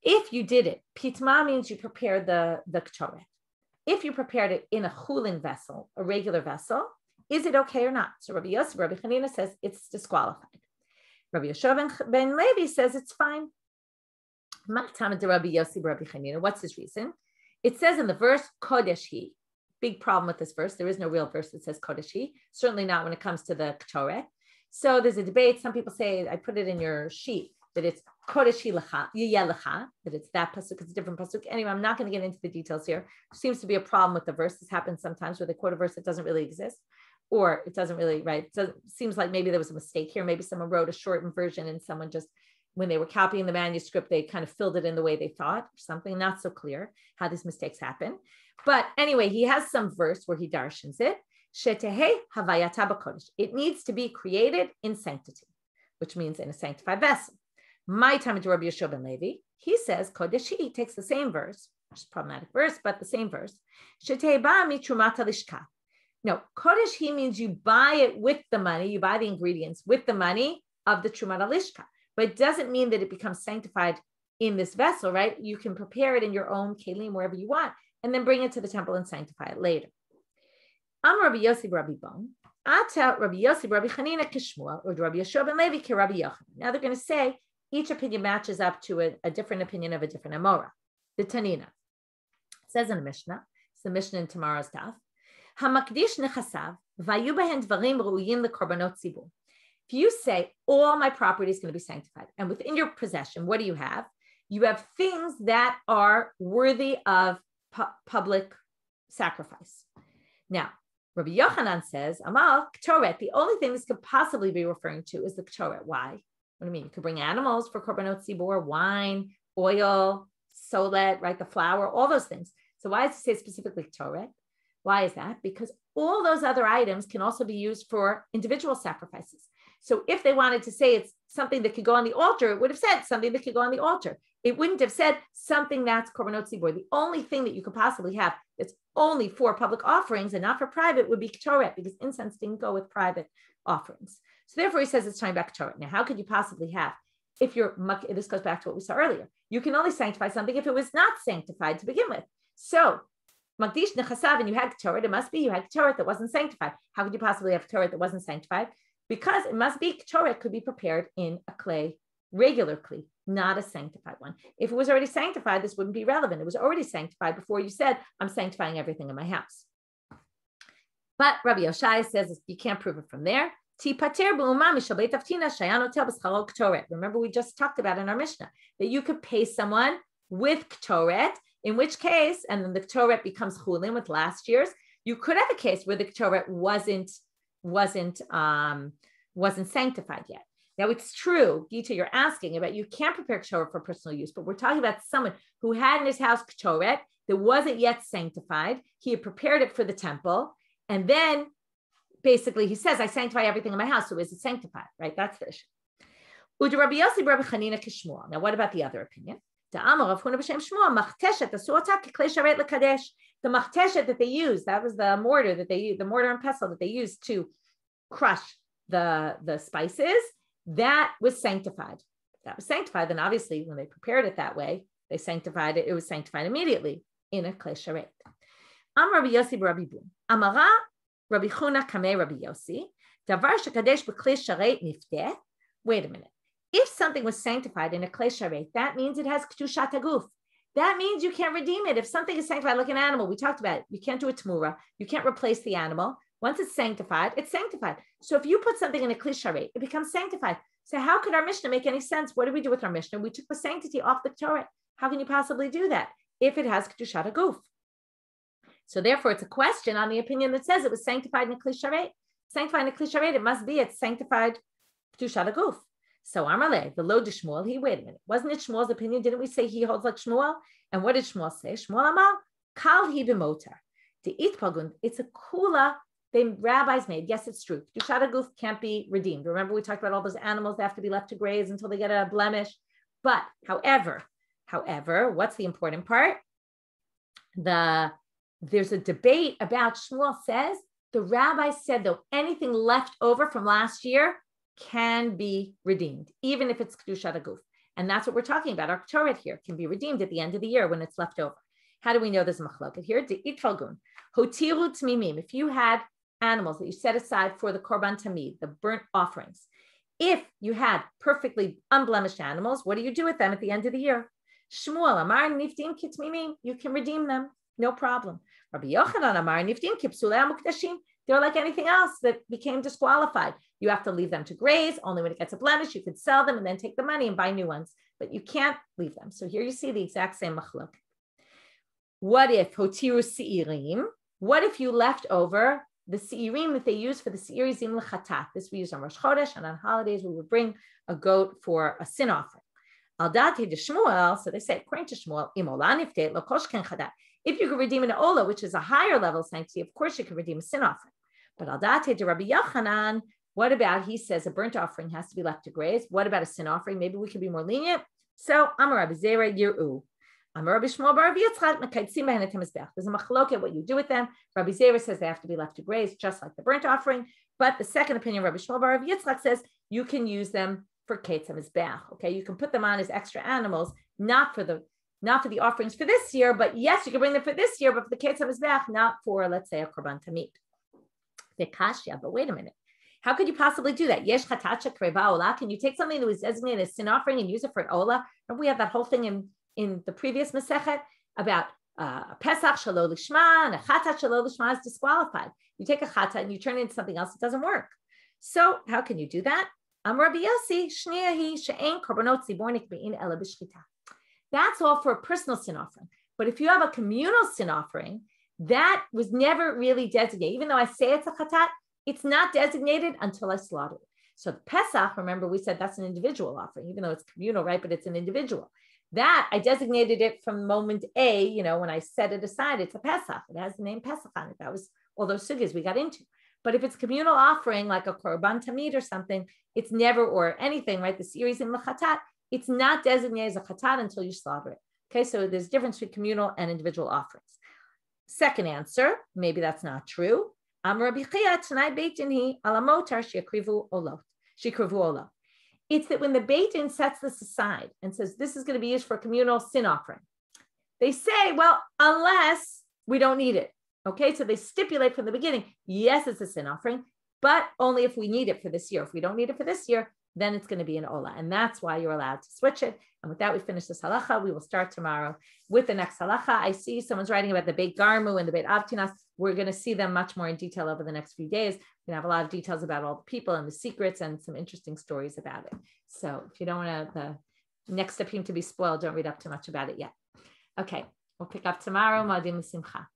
if you did it, pitma means you prepared the k'choret. If you prepared it in a chulin vessel, a regular vessel, is it okay or not? So Rabbi Yosef, Rabbi Chanina says it's disqualified. Rabbi Yoshua ben Levi says it's fine. What's his reason? It says in the verse, Kodesh He. Big problem with this verse. There is no real verse that says Kodesh He. Certainly not when it comes to the K'toreh. So there's a debate. Some people say, I put it in your sheet, that it's Kodesh He Lecha, Yiyeh Lecha, that it's that pasuk, it's a different pasuk. Anyway, I'm not going to get into the details here. There seems to be a problem with the verse. This happens sometimes where they quote a verse that doesn't really exist. Or it doesn't really, right? So it seems like maybe there was a mistake here. Maybe someone wrote a shortened version and someone just, when they were copying the manuscript, they kind of filled it in the way they thought, or something. Not so clear how these mistakes happen. But anyway, he has some verse where he darshans it. Shetehe havayata b'kodesh. It needs to be created in sanctity, which means in a sanctified vessel. My time to Rabbi Yoshua ben Levi, he says, Kodesh He takes the same verse, which is a problematic verse, but the same verse. Shetehe ba mitrumat lishka. No, Kodesh He means you buy it with the money, you buy the ingredients with the money of the Trumat Alishka, but it doesn't mean that it becomes sanctified in this vessel, right? You can prepare it in your own kelim, wherever you want, and then bring it to the temple and sanctify it later. Am Rabbi Yossi Rabbi Bon, Ata Rabbi Yossi Rabbi Chanina Kishmua, or Rabbi Yoshua ben Levi Ki Rabbi Yochanan. Now they're going to say each opinion matches up to a different opinion of a different Amora. The Tanina says in the Mishnah, it's the Mishnah in tomorrow's daf. If you say all my property is going to be sanctified, and within your possession, what do you have? You have things that are worthy of public sacrifice. Now, Rabbi Yochanan says, Amal, K'toret, the only thing this could possibly be referring to is the K'toret. Why? What do you mean? You could bring animals for korbanot tzibur, wine, oil, solet, right? The flour, all those things. So why does it say specifically K'toret? Why is that? Because all those other items can also be used for individual sacrifices. So if they wanted to say it's something that could go on the altar, it would have said something that could go on the altar. It wouldn't have said something that's korbanot tzibur. The only thing that you could possibly have that's only for public offerings and not for private would be k'toret, because incense didn't go with private offerings. So therefore he says it's talking about k'toret. Now, how could you possibly have, if you're, this goes back to what we saw earlier, you can only sanctify something if it was not sanctified to begin with. So Magdish nechasav, and you had k'toret, it must be you had k'toret that wasn't sanctified. How could you possibly have k'toret that wasn't sanctified? Because it must be k'toret could be prepared in a clay, regular clay, not a sanctified one. If it was already sanctified, this wouldn't be relevant. It was already sanctified before you said, I'm sanctifying everything in my house. But Rabbi Yoshai says you can't prove it from there. Remember, we just talked about in our Mishnah that you could pay someone with k'toret in which case, and then the Ktoret becomes chulin with last year's, you could have a case where the Ktoret wasn't sanctified yet. Now it's true, Gita, you're asking about you can't prepare Ktoret for personal use, but we're talking about someone who had in his house Ktoret that wasn't yet sanctified. He had prepared it for the temple, and then basically he says, I sanctify everything in my house, so is it sanctified, right? That's the issue. Now what about the other opinion? The machteshet that they used, that was the mortar that they used, the mortar and pestle that they used to crush the spices, that was sanctified. That was sanctified. Then obviously when they prepared it that way, they sanctified it. It was sanctified immediately in a klei sharet. Amar Rabbi Yossi b'Rabbi Bun. Amara Rabbi Chuna kamei Rabbi Yossi. Davar shekadesh b'klei sharet nifteh. Wait a minute. If something was sanctified in a klei sharet, that means it has kedushat haguf. That means you can't redeem it. If something is sanctified, like an animal, we talked about it, you can't do a tmura. You can't replace the animal. Once it's sanctified, it's sanctified. So if you put something in a kli sharet, it becomes sanctified. So how could our Mishnah make any sense? What did we do with our Mishnah? We took the sanctity off the Torah. How can you possibly do that if it has kedushat haguf? So therefore, it's a question on the opinion that says it was sanctified in a kli sharet. Sanctified in a kli sharet, it must be it's sanctified kedushat haguf. So Amarle, the lo de Shmuel, wait a minute. Wasn't it Shmuel's opinion? Didn't we say he holds like Shmuel? And what did Shmuel say? Shmuel Amal, kal hi b'motar. To eat pagun, it's a kula the rabbis made. Yes, it's true. Kedushat haguf can't be redeemed. Remember, we talked about all those animals that have to be left to graze until they get a blemish. But however, what's the important part? There's a debate about Shmuel says, the rabbi said though anything left over from last year can be redeemed, even if it's kedushat haguf. And that's what we're talking about. Our Torah here can be redeemed at the end of the year when it's left over. How do we know there's a machloket here? Hotiru tmimim. If you had animals that you set aside for the korban tamid, the burnt offerings, if you had perfectly unblemished animals, what do you do with them at the end of the year? Shmuel amar niftim kitmimim. You can redeem them, no problem. Rabbi Yochanan amar niftim kipsulei mukdashim. They're like anything else that became disqualified. You have to leave them to graze. Only when it gets a blemish, you could sell them and then take the money and buy new ones. But you can't leave them. So here you see the exact same machlok. What if hotiru seirim? What if you left over the seirim that they use for the seirizim lechatat? This we use on Rosh Chodesh, and on holidays we would bring a goat for a sin offering. Al date de Shmuel, so they say according to Shmuel, imola niftet lo koshken chadat. If you could redeem an ola, which is a higher level of sanctity, of course you can redeem a sin offering. But al date de Rabbi Yochanan, what about, he says a burnt offering has to be left to graze. What about a sin offering? Maybe we could be more lenient. So Amar Rabbi Zera Yiru. Amar Rabbi Shmuel bar Rabbi Yitzchak mekaitzim behenet hamizbech. There's a machloket what you do with them. Rabbi Zera says they have to be left to graze, just like the burnt offering. But the second opinion, Rabbi Shmuel bar Rabbi Yitzchak says you can use them for kaitz hamizbech. Okay, you can put them on as extra animals, not for the offerings for this year, but yes, you can bring them for this year, but for the kaitz hamizbech, not for, let's say, a korban tamid. But wait a minute. How could you possibly do that? Yesh chatacha kreva ola. Can you take something that was designated as sin offering and use it for an ola? Remember we have that whole thing in the previous Masechet about Pesach shelo lishma and a chatat shelo lishma is disqualified. You take a chatat and you turn it into something else, it doesn't work. So how can you do that? Rabbi Yossi shniyahi she'ein korbanot zibornik be'in ela b'shchita. That's all for a personal sin offering. But if you have a communal sin offering, that was never really designated. Even though I say it's a chatat, it's not designated until I slaughter it. So the Pesach, remember we said that's an individual offering, even though it's communal, right? But it's an individual. That I designated it from moment A, when I set it aside, it's a Pesach. It has the name Pesach on it. That was all those sugyas we got into. But if it's communal offering, like a korban tamid or something, it's never, or anything, right? The series in the chatat, it's not designated as a chatat until you slaughter it. Okay, so there's a difference between communal and individual offerings. Second answer, maybe that's not true. It's that when the Beit Din sets this aside and says this is going to be used for a communal sin offering, they say, well, unless we don't need it. Okay, so they stipulate from the beginning, yes, it's a sin offering, but only if we need it for this year. If we don't need it for this year, then it's going to be an ola. And that's why you're allowed to switch it. And with that, we finish this halacha. We will start tomorrow with the next halacha. I see someone's writing about the Beit Garmu and the Beit Avtinas. We're going to see them much more in detail over the next few days. We're going to have a lot of details about all the people and the secrets and some interesting stories about it. So if you don't want the next step to be spoiled, don't read up too much about it yet. Okay. We'll pick up tomorrow. Modim Simcha.